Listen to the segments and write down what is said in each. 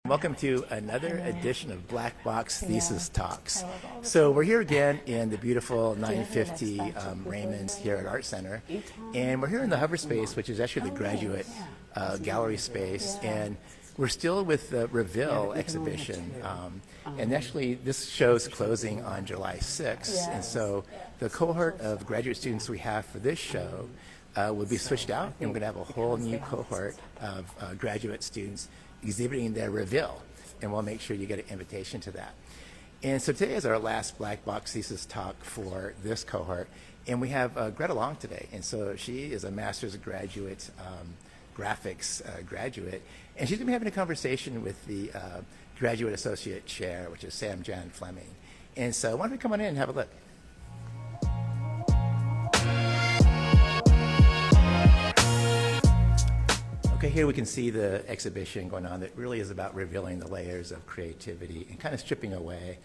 Welcome to another edition of Black Box Thesis Talks. So we're here again in the beautiful 950 Raymond's here at Art Center, and we're here in the Hover Space, which is actually the graduate gallery space, and we're still with the Reveal exhibition, and actually this show's closing on July 6th, and so the cohort of graduate students we have for this show will be switched out, and we're going to have a whole new cohort of graduate students exhibiting their Reveal, and we'll make sure you get an invitation to that. And so today is our last Black Box Thesis talk for this cohort, and we have Greta Long today, and so she is a master's graduate, graphics graduate, and she's going to be having a conversation with the graduate associate chair, which is Sam Jan Fleming. And so why don't we come on in and have a look. Okay, here we can see the exhibition going on that really is about revealing the layers of creativity and kind of stripping away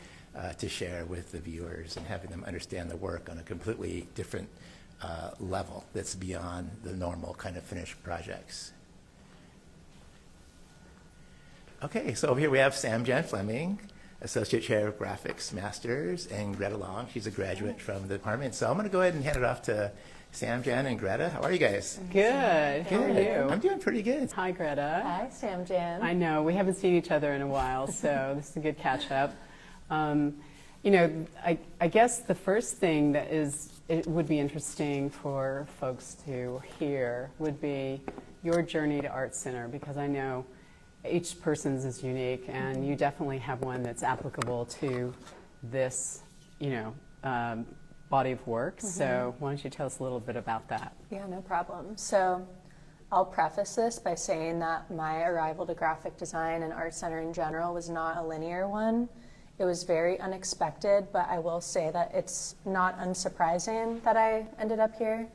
to share with the viewers and having them understand the work on a completely different level that's beyond the normal kind of finished projects. Okay, so over here we have Sam Jan Fleming, Associate Chair of Graphics Masters, and Greta Long. She's a graduate from the department. So I'm going to go ahead and hand it off to Sam, Jan, and Greta. How are you guys? Good. How are you? I'm doing pretty good. Hi, Greta. Hi, Sam Jan. I know. We haven't seen each other in a while, so this is a good catch-up. You know, I guess the first thing that it would be interesting for folks to hear would be your journey to Art Center, because I know each person's is unique, and you definitely have one that's applicable to this, you know, body of work. So why don't you tell us a little bit about that? Yeah, no problem. So I'll preface this by saying that my arrival to graphic design and Art Center in general was not a linear one. It was very unexpected, but I will say that it's not unsurprising that I ended up here.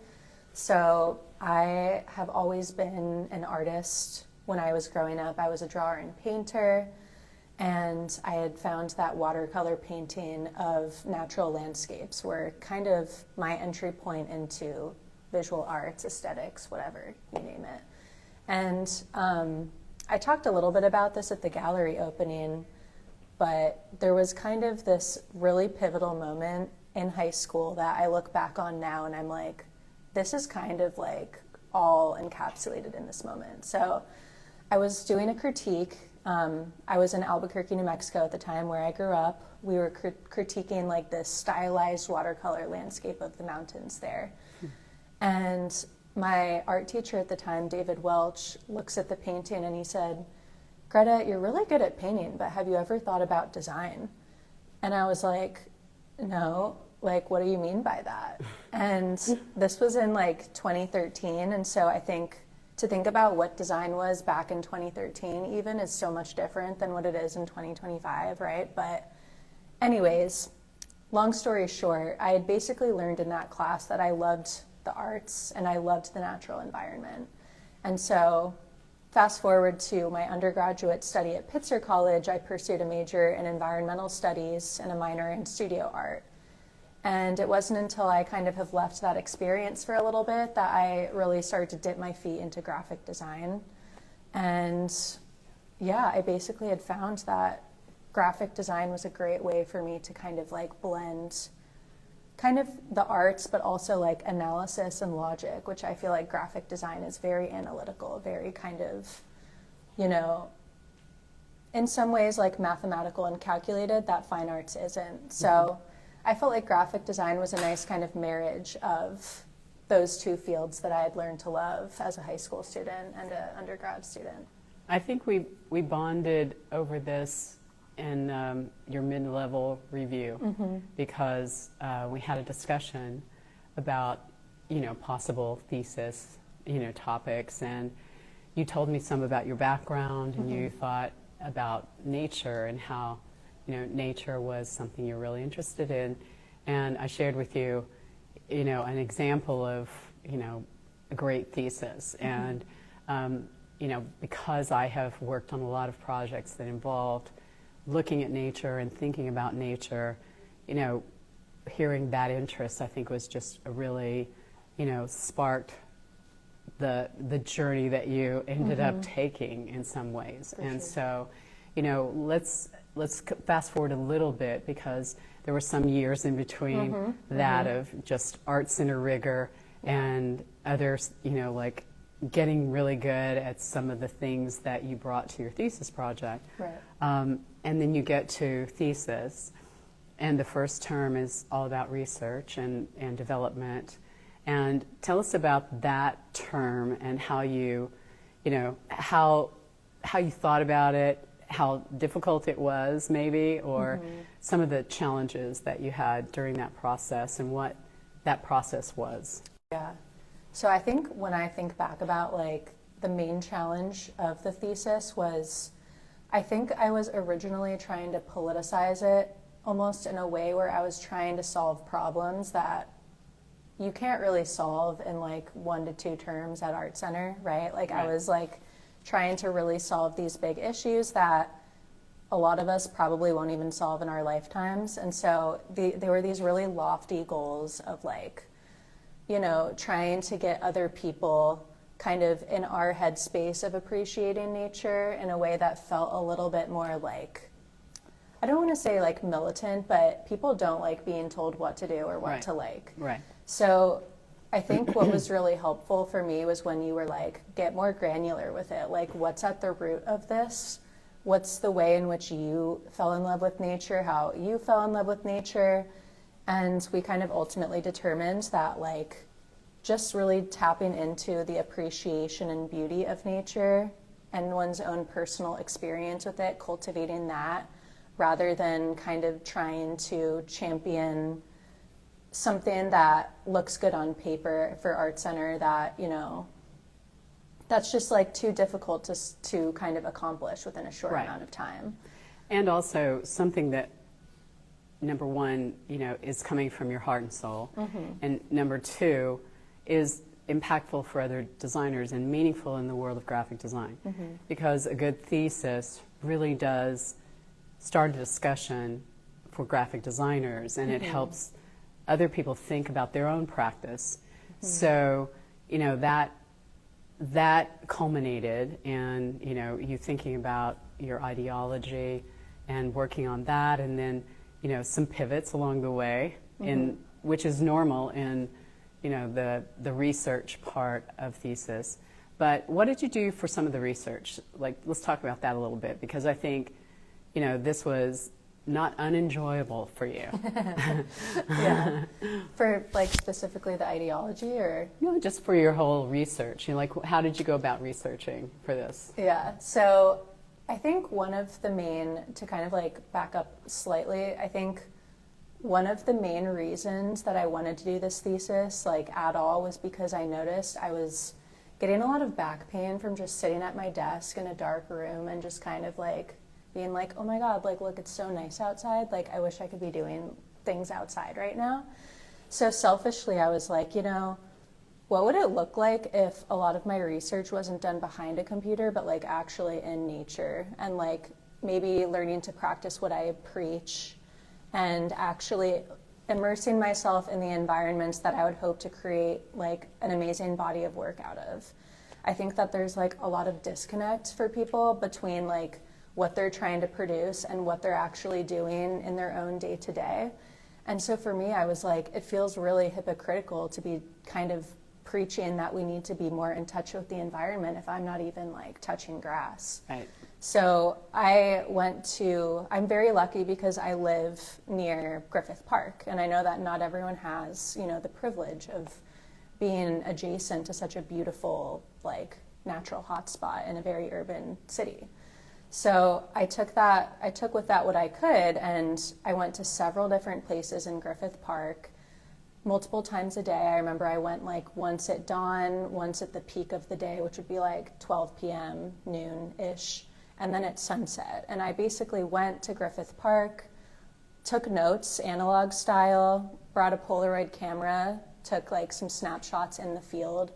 So I have always been an artist. When I was growing up, I was a drawer and painter, and I had found that watercolor painting of natural landscapes were kind of my entry point into visual arts, aesthetics, whatever, you name it. And I talked a little bit about this at the gallery opening, but there was kind of this really pivotal moment in high school that I look back on now and I'm like, this is kind of like all encapsulated in this moment. So I was doing a critique. I was in Albuquerque, New Mexico at the time where I grew up. We were critiquing like this stylized watercolor landscape of the mountains there. And my art teacher at the time, David Welch, looks at the painting and he said, "Greta, you're really good at painting, but have you ever thought about design?" And I was like, "No, like, what do you mean by that?" And this was in like 2013, and so I think to think about what design was back in 2013 even is so much different than what it is in 2025, right? But anyways, long story short, I had basically learned in that class that I loved the arts and I loved the natural environment. And so fast forward to my undergraduate study at ArtCenter College, I pursued a major in environmental studies and a minor in studio art. And it wasn't until I kind of have left that experience for a little bit that I really started to dip my feet into graphic design. And yeah, I basically had found that graphic design was a great way for me to kind of like blend kind of the arts, but also like analysis and logic, which I feel like graphic design is very analytical, very kind of, you know, in some ways like mathematical and calculated that fine arts isn't. So I felt like graphic design was a nice kind of marriage of those two fields that I had learned to love as a high school student and an undergrad student. I think we bonded over this in your mid-level review because we had a discussion about, you know, possible thesis, you know, topics, and you told me some about your background and you thought about nature and how, you know, nature was something you're really interested in. And I shared with you, you know, an example of, you know, a great thesis. And, you know, because I have worked on a lot of projects that involved looking at nature and thinking about nature, you know, hearing that interest, I think, was just a really, you know, sparked the journey that you ended up taking in some ways. And so let's fast forward a little bit, because there were some years in between that of just art center rigor and others, like getting really good at some of the things that you brought to your thesis project. Right. And then you get to thesis, and the first term is all about research and development. And tell us about that term and how you, how you thought about it, how difficult it was maybe, or some of the challenges that you had during that process and what that process was. Yeah. So I think when I think back about like the main challenge of the thesis was, I think I was originally trying to politicize it almost in a way where I was trying to solve problems that you can't really solve in like 1 to 2 terms at Art Center, right? Like I was like trying to really solve these big issues that a lot of us probably won't even solve in our lifetimes. And so there were these really lofty goals of like, trying to get other people kind of in our headspace of appreciating nature in a way that felt a little bit more like, I don't want to say like militant, but people don't like being told what to do or what to like. Right. So I think what was really helpful for me was when you were like, get more granular with it. Like, what's at the root of this? What's the way in which you fell in love with nature, how you fell in love with nature? And we kind of ultimately determined that like, just really tapping into the appreciation and beauty of nature and one's own personal experience with it, cultivating that, rather than kind of trying to champion something that looks good on paper for Art Center that, that's just like too difficult to kind of accomplish within a short amount of time. And also something that, number one, is coming from your heart and soul. And number two, is impactful for other designers and meaningful in the world of graphic design. Because a good thesis really does start a discussion for graphic designers, and it helps other people think about their own practice. So, that culminated in, you thinking about your ideology and working on that, and then, some pivots along the way, which is normal in, the research part of thesis. But what did you do for some of the research? Like, let's talk about that a little bit, because I think, this was not unenjoyable for you. Yeah. For like specifically the ideology, or? No, just for your whole research. Like, how did you go about researching for this? Yeah. So I think one of the main, to kind of like back up slightly, I think one of the main reasons that I wanted to do this thesis like at all was because I noticed I was getting a lot of back pain from just sitting at my desk in a dark room and just kind of like being like, oh my God, like, look, it's so nice outside. Like, I wish I could be doing things outside right now. So selfishly, I was like, what would it look like if a lot of my research wasn't done behind a computer, but like actually in nature, and like maybe learning to practice what I preach and actually immersing myself in the environments that I would hope to create like an amazing body of work out of. I think that there's like a lot of disconnect for people between like what they're trying to produce and what they're actually doing in their own day to day. And so for me, I was like, it feels really hypocritical to be kind of preaching that we need to be more in touch with the environment if I'm not even like touching grass. Right. So I'm very lucky because I live near Griffith Park, and I know that not everyone has, the privilege of being adjacent to such a beautiful, like, natural hotspot in a very urban city. So I took with that what I could, and I went to several different places in Griffith Park multiple times a day. I remember I went like once at dawn, once at the peak of the day, which would be like 12 p.m., noon-ish, and then at sunset. And I basically went to Griffith Park, took notes, analog style, brought a Polaroid camera, took like some snapshots in the field,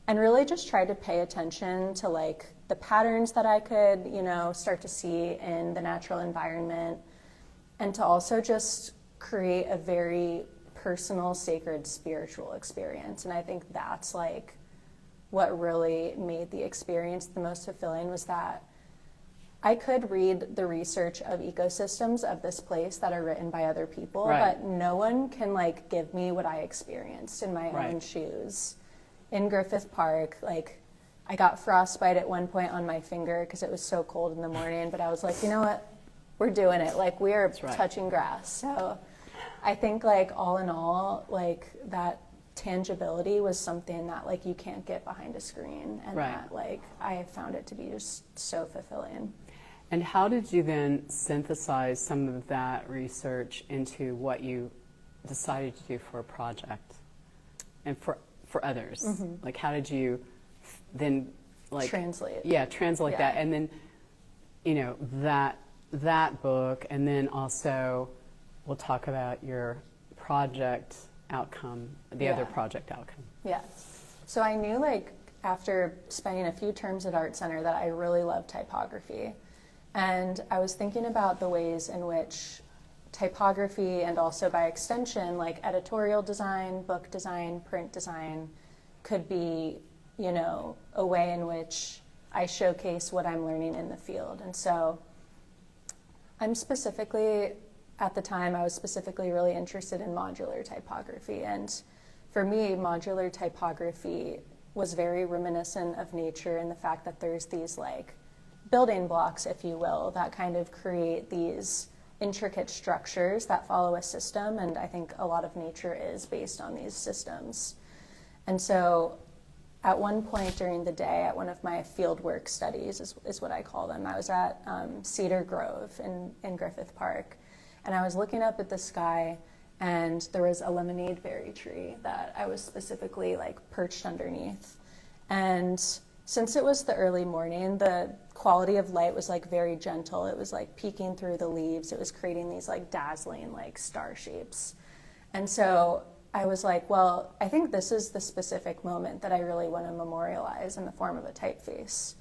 and really just tried to pay attention to like the patterns that I could, start to see in the natural environment, and to also just create a very personal, sacred, spiritual experience. And I think that's like what really made the experience the most fulfilling, was that I could read the research of ecosystems of this place that are written by other people, Right. but no one can like give me what I experienced in my Right. own shoes. In Griffith Park, like I got frostbite at one point on my finger because it was so cold in the morning, but I was like, you know what? We're doing it. Like we are right. touching grass. So I think like all in all, like that tangibility was something that like you can't get behind a screen, and Right. that like I found it to be just so fulfilling. And how did you then synthesize some of that research into what you decided to do for a project and for others? Like how did you then like Translate. Yeah, translate Yeah. that, and then you know that book, and then also we'll talk about your project outcome, the other Yeah. project outcome. Yeah. So I knew like after spending a few terms at ArtCenter that I really loved typography. And I was thinking about the ways in which typography, and also by extension like editorial design, book design, print design, could be, you know, a way in which I showcase what I'm learning in the field. And so I'm specifically, at the time, I was specifically really interested in modular typography. And for me, modular typography was very reminiscent of nature in the fact that there's these like building blocks, if you will, that kind of create these intricate structures that follow a system. And I think a lot of nature is based on these systems. And so at one point during the day, at one of my fieldwork studies, is what I call them, I was at Cedar Grove in Griffith Park. And I was looking up at the sky, and there was a lemonade berry tree that I was specifically like perched underneath. And since it was the early morning, the quality of light was like very gentle. It was like peeking through the leaves. It was creating these like dazzling like star shapes. And so I was like, well, I think this is the specific moment that I really want to memorialize in the form of a typeface.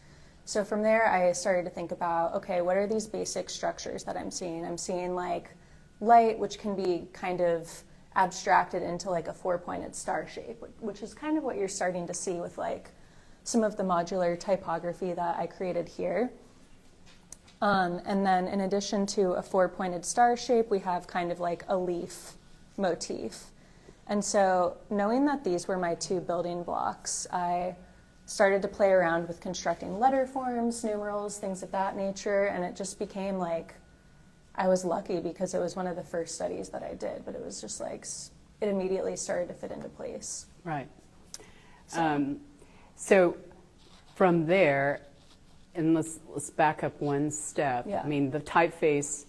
So from there, I started to think about, okay, what are these basic structures that I'm seeing? I'm seeing like light, which can be kind of abstracted into like a four-pointed star shape, which is kind of what you're starting to see with like some of the modular typography that I created here. And then in addition to a four-pointed star shape, we have kind of like a leaf motif. And so knowing that these were my two building blocks, I started to play around with constructing letter forms, numerals, things of that nature, and it just became like, I was lucky because it was one of the first studies that I did, but it was just like, it immediately started to fit into place. Right. So, So from there, and let's back up one step. Yeah. I mean, the typeface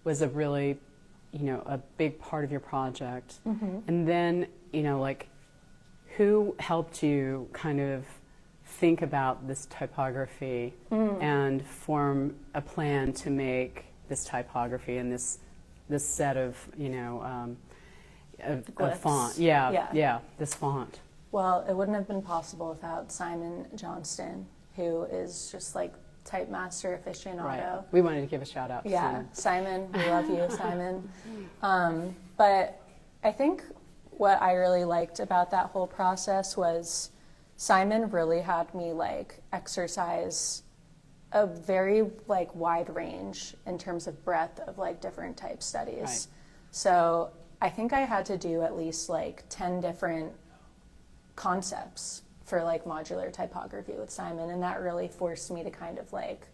was a really, you know, a big part of your project. And then, you know, like, who helped you kind of think about this typography and form a plan to make this typography and this set of, you know, of Glyphs. font? Yeah. Yeah, this font. well, it wouldn't have been possible without Simon Johnston, who is just like type master aficionado. Right. We wanted to give a shout out. Yeah, To Simon, we love you, Simon. But I think what I really liked about that whole process was Simon really had me like exercise a very like wide range in terms of breadth of like different type studies. Right. So I think I had to do at least like 10 different concepts for like modular typography with Simon, and that really forced me to kind of like,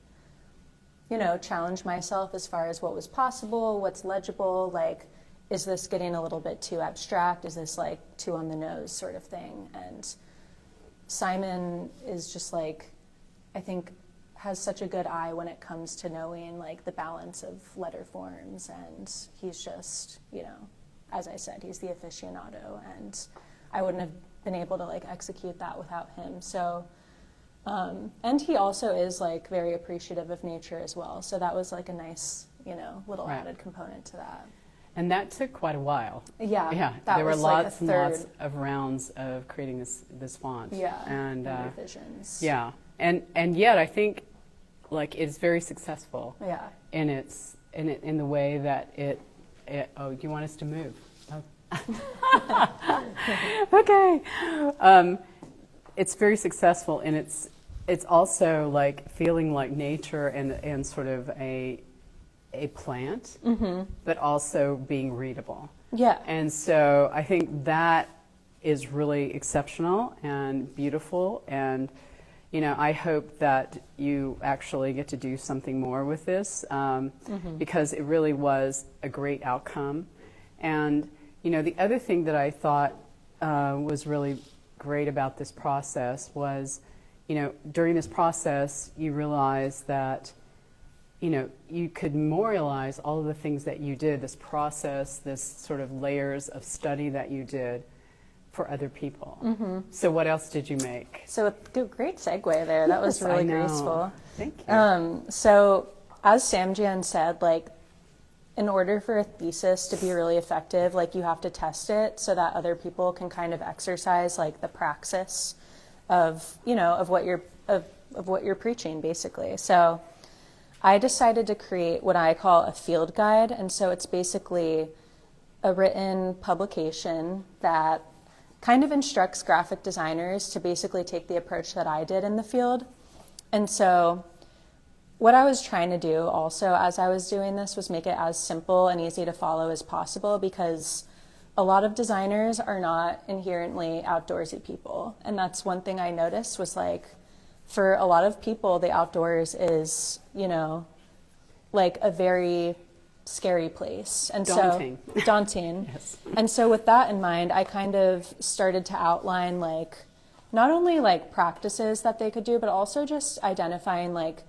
you know, challenge myself as far as what was possible, what's legible, like, is this getting a little bit too abstract? Is this like too on the nose sort of thing? And Simon is just like, I think has such a good eye when it comes to knowing like the balance of letter forms, and he's just, you know, as I said, he's the aficionado, and I wouldn't have been able to like execute that without him. So and he also is like very appreciative of nature as well, so that was like a nice, you know, little Right. added component to that. And that took quite a while. Yeah, Yeah, that there were was like lots a and third. lots of rounds of creating this font. Yeah, and revisions. yeah, and yet I think like it's very successful Yeah. in in the way that it. Oh, you want us to move? Oh. Okay. It's very successful in it's also like feeling like nature and sort of a plant, but also being readable. Yeah. And so I think that is really exceptional and beautiful. And, you know, I hope that you actually get to do something more with this because it really was a great outcome. And, you know, the other thing that I thought was really great about this process was, you know, during this process, you realize that, you know, you could memorialize all of the things that you did, this process, this sort of layers of study that you did for other people. So what else did you make? So great segue there. That was Yes, really I know. graceful. Thank you. So as Samjan said, like, in order for a thesis to be really effective, like, you have to test it so that other people can kind of exercise like the praxis of, you know, of what you're preaching, basically. So I decided to create what I call a field guide, and so it's basically a written publication that kind of instructs graphic designers to basically take the approach that I did in the field. And so what I was trying to do also as I was doing this was make it as simple and easy to follow as possible, because a lot of designers are not inherently outdoorsy people. And that's one thing I noticed was, like, for a lot of people, the outdoors is, you know, like a very scary place. And Daunting. so daunting. Yes. And so with that in mind, I kind of started to outline, like, not only like practices that they could do, but also just identifying like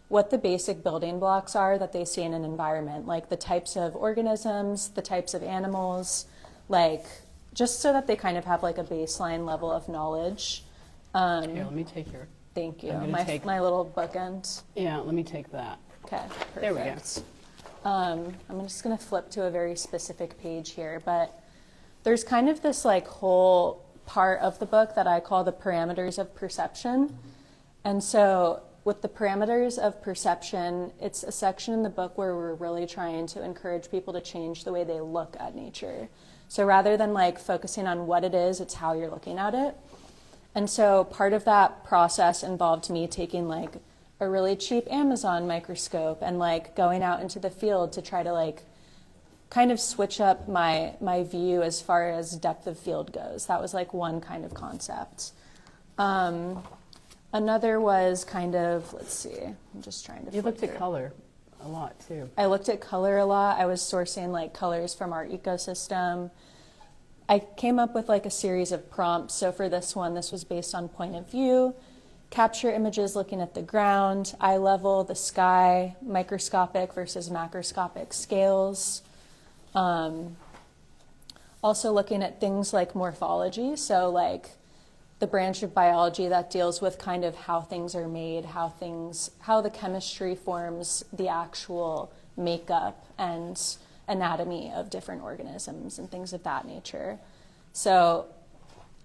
what the basic building blocks are that they see in an environment, like the types of organisms, the types of animals, like, just so that they kind of have like a baseline level of knowledge. Here, let me take your... Thank you. I'm gonna My little bookend. Yeah, let me take that. Okay, perfect. There we go. I'm just going to flip to a very specific page here, but there's kind of this like whole part of the book that I call the parameters of perception. And so with the parameters of perception, it's a section in the book where we're really trying to encourage people to change the way they look at nature. So rather than like focusing on what it is, it's how you're looking at it. And so part of that process involved me taking like a really cheap Amazon microscope and like going out into the field to try to like kind of switch up my view as far as depth of field goes. That was like one kind of concept. Another was kind of, let's see, I'm just trying to You flip looked at through. color a lot too. I looked at color a lot. I was sourcing like colors from our ecosystem. I came up with like a series of prompts. So for this one, this was based on point of view, capture images looking at the ground, eye level, the sky, microscopic versus macroscopic scales. Also looking at things like morphology. So like the branch of biology that deals with kind of how things are made, how the chemistry forms the actual makeup and anatomy of different organisms and things of that nature. So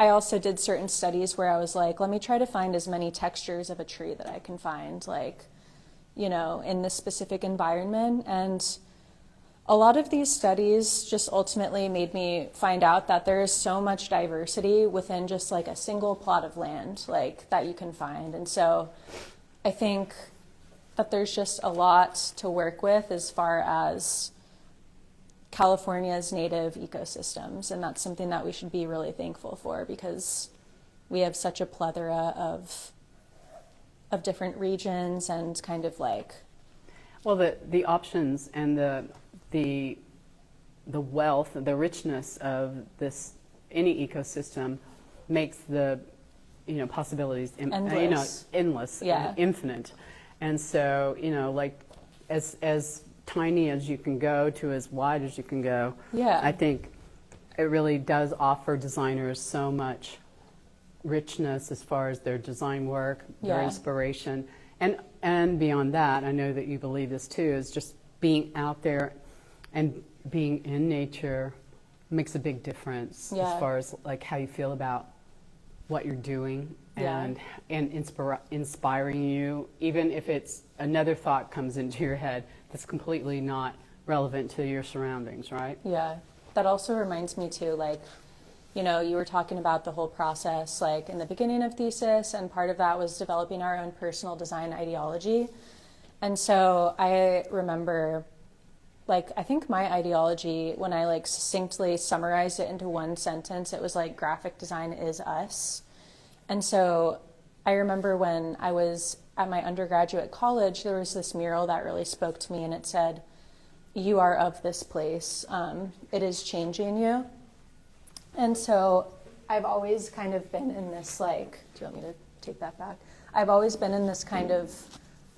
I also did certain studies where I was like, let me try to find as many textures of a tree that I can find, like, you know, in this specific environment. And a lot of these studies just ultimately made me find out that there is so much diversity within just like a single plot of land, like, that you can find. And so I think that there's just a lot to work with as far as California's native ecosystems, and that's something that we should be really thankful for, because we have such a plethora of different regions and kind of like... Well, the options and the wealth, the richness of this, any ecosystem, makes the, you know, possibilities endless, Yeah. and infinite. And so, you know, like as tiny as you can go to as wide as you can go. Yeah. I think it really does offer designers so much richness as far as their design work, their Yeah. inspiration, and beyond that, I know that you believe this too, is just being out there and being in nature makes a big difference Yeah. as far as like how you feel about what you're doing, Yeah. and inspiring you, even if it's another thought comes into your head that's completely not relevant to your surroundings, right? Yeah, that also reminds me too, like, you know, you were talking about the whole process, like in the beginning of thesis, and part of that was developing our own personal design ideology. And so I remember, like, I think my ideology, when I like succinctly summarized it into one sentence, it was like, graphic design is us. And so I remember when I was at my undergraduate college, there was this mural that really spoke to me, and it said, "You are of this place. It is changing you." And so I've always kind of been in this, like, do you want me to take that back? I've always been in this kind of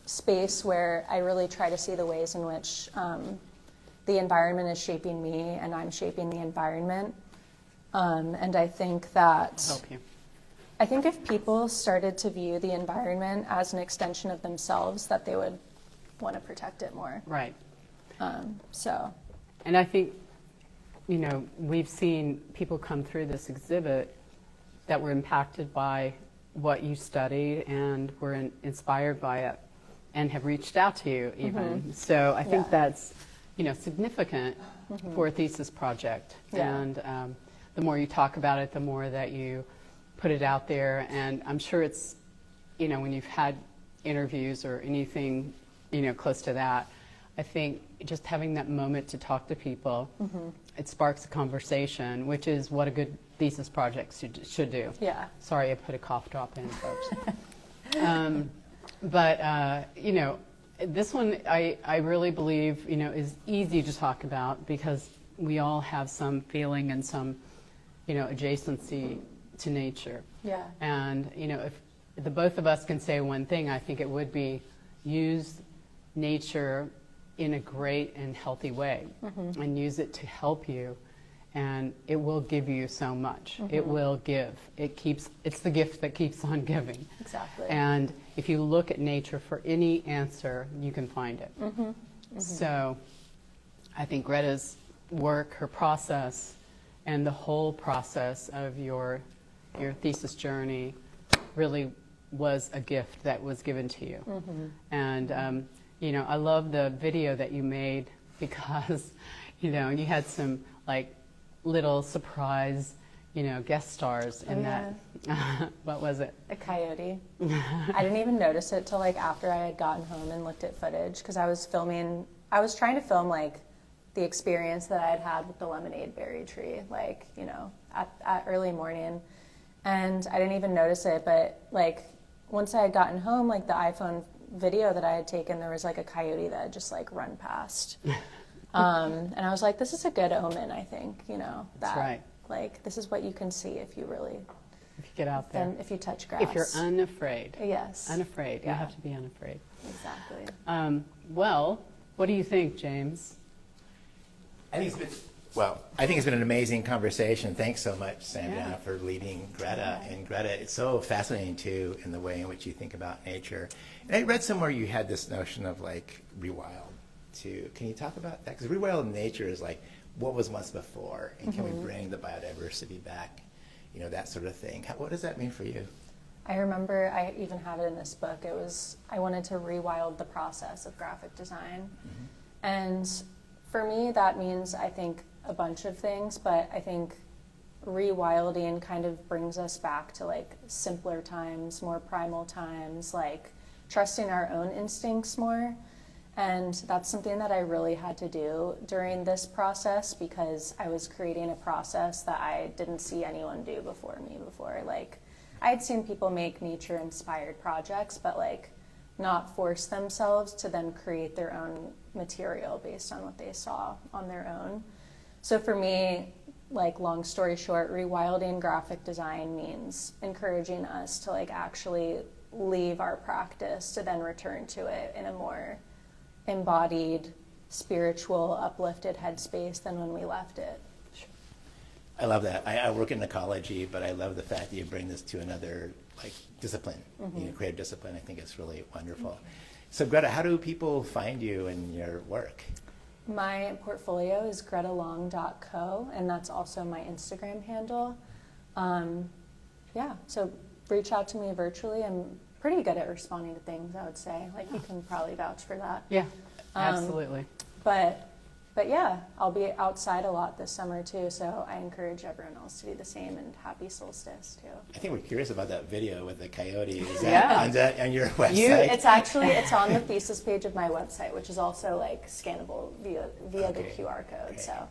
space where I really try to see the ways in which the environment is shaping me and I'm shaping the environment. And I think that, Help you. I think if people started to view the environment as an extension of themselves, that they would want to protect it more. Right. So. And I think, you know, we've seen people come through this exhibit that were impacted by what you studied and were inspired by it and have reached out to you even. So I think that's, you know, significant for a thesis project. Yeah. And the more you talk about it, the more that you put it out there. And I'm sure it's, you know, when you've had interviews or anything, you know, close to that, I think just having that moment to talk to people, it sparks a conversation, which is what a good thesis project should do. Yeah. Sorry, I put a cough drop in, folks. But, you know, this one I really believe, you know, is easy to talk about because we all have some feeling and some, you know, adjacency to nature. Yeah. And, you know, if the both of us can say one thing, I think it would be use nature in a great and healthy way and use it to help you, and it will give you so much. It will give. It's the gift that keeps on giving. Exactly. And if you look at nature for any answer, you can find it. So I think Greta's work, her process, and the whole process of your thesis journey was a gift that was given to you. And you know, I love the video that you made because, you know, you had some like little surprise, you know, guest stars in that. What was it? A coyote. I didn't even notice it till like after I had gotten home and looked at footage, because I was trying to film like the experience that I had had with the lemonade berry tree, like, you know, at early morning. And I didn't even notice it, but like once I had gotten home, like the iPhone video that I had taken, there was like a coyote that had just like run past. And I was like, this is a good omen, I think, you know, that That's right. like this is what you can see if you really, If you get out there. and if you touch grass. If you're unafraid. Yes. Unafraid. You Yeah. have to be unafraid. Exactly. Well, what do you think, James? I think it's been an amazing conversation. Thanks so much, Sandra, for leading Greta. And Greta, it's so fascinating too in the way in which you think about nature. And I read somewhere you had this notion of like rewild too. Can you talk about that? Because rewild in nature is like what was once before, and can we bring the biodiversity back? You know, that sort of thing. What does that mean for you? I remember, I even have it in this book, I wanted to rewild the process of graphic design. And for me, that means, I think, a bunch of things, but I think rewilding kind of brings us back to like simpler times, more primal times, like trusting our own instincts more. And that's something that I really had to do during this process, because I was creating a process that I didn't see anyone do before me before. Like, I had seen people make nature-inspired projects, but like not force themselves to then create their own material based on what they saw on their own. So for me, like, long story short, rewilding graphic design means encouraging us to like actually leave our practice to then return to it in a more embodied, spiritual, uplifted headspace than when we left it. I love that. I work in ecology, but I love the fact that you bring this to another like discipline, you know, creative discipline. I think it's really wonderful. So Greta, how do people find you and your work? My portfolio is gretalong.co, and that's also my Instagram handle. Yeah, so reach out to me virtually. I'm pretty good at responding to things, I would say. Like, you can probably vouch for that. Yeah, absolutely. But But yeah, I'll be outside a lot this summer too, so I encourage everyone else to do the same, and happy solstice too. I think we're curious about that video with the coyote. Is Yeah. that on your website? It's on the thesis page of my website, which is also like scannable via the Okay. QR code. Okay. So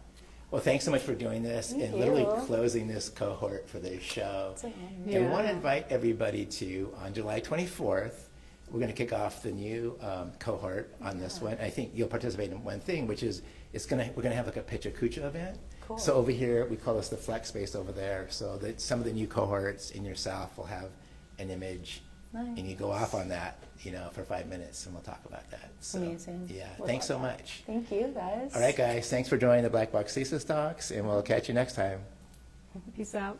Well, thanks so much for doing this Thank and literally you. closing this cohort for this show. it's an honor. And we Yeah. want to invite everybody to, on July 24th, we're going to kick off the new cohort on this one. I think you'll participate in one thing, which is we're going to have like a Pichakucha event. Cool. So over here, we call this the flex space over there, so that some of the new cohorts in yourself will have an image, and you go off on that, for 5 minutes, and we'll talk about that. So, Amazing. Yeah, Would thanks so love that. much. Thank you, guys. All right, guys, thanks for joining the Black Box Thesis Talks, and we'll catch you next time. Peace out.